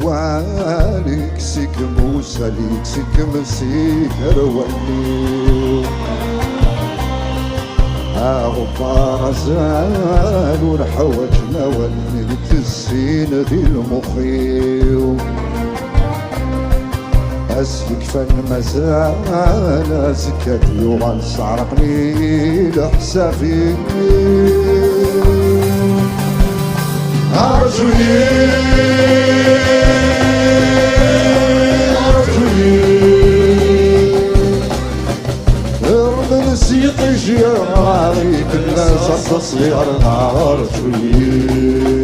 واليك سيك موسى ليك سيك مسير ولي غبار زال ونحوجنا وليت السين ذي المخيو أسلك فن مازال زكات يوغان صعرقني لحسابي أرجوي رب نسيت جياري كنا صص صغير أرجوي